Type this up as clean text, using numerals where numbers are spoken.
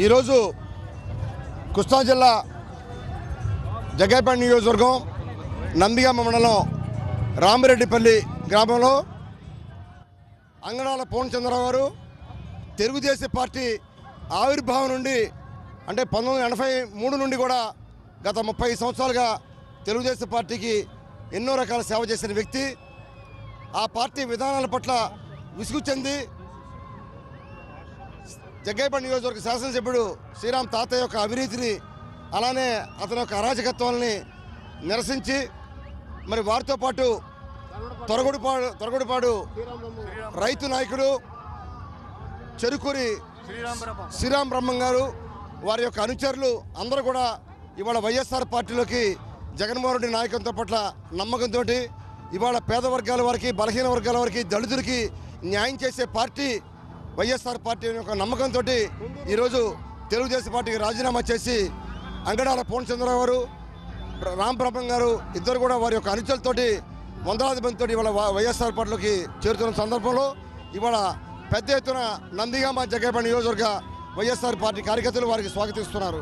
ఈరోజు కృష్ణా జిల్లా జగ్గైపేట నియోజకవర్గం నందిగామ మండలం రామిరెడ్డిపల్లి గ్రామంలో అంగడాల పూర్ణచంద్రరావు గారు తెలుగుదేశం పార్టీ ఆవిర్భావం నుండి అంటే 1983 నుండి కూడా గత 30 సంవత్సరాలుగా తెలుగుదేశం పార్టీకి ఎన్నో రకాల సేవ చేసిన వ్యక్తి. ఆ పార్టీ విధానాల పట్ల విసుగు చెంది జగ్గైపేట నియోజకవర్గ శాసనసభ్యుడు శ్రీరామ్ తాతయ్య యొక్క అవినీతిని అలానే అతని యొక్క అరాచకత్వాన్ని నిరసించి మరి వారితో పాటు తొరగొడిపాడు రైతు నాయకుడు చెరుకూరి శ్రీరామ్ బ్రహ్మం గారు వారి యొక్క అనుచరులు అందరూ కూడా ఇవాళ వైఎస్ఆర్ పార్టీలోకి జగన్మోహన్ రెడ్డి నాయకత్వం పట్ల నమ్మకంతో ఇవాళ పేద వర్గాల వారికి బలహీన వర్గాల వారికి దళితులకి న్యాయం చేసే పార్టీ వైఎస్ఆర్ పార్టీ యొక్క నమ్మకంతో ఈరోజు తెలుగుదేశం పార్టీకి రాజీనామా చేసి అంగడాల పూర్ణచంద్రరావు గారు రామ్ బ్రహ్మం గారు ఇద్దరు కూడా వారి యొక్క అనుచరులతోటి వందలాది మందితో ఇవాళ వైఎస్ఆర్ పార్టీలోకి చేరుతున్న సందర్భంలో ఇవాళ పెద్ద ఎత్తున నందిగామ జగ్గైపేట నియోజకవర్గ వైఎస్ఆర్ పార్టీ కార్యకర్తలు వారికి స్వాగతిస్తున్నారు.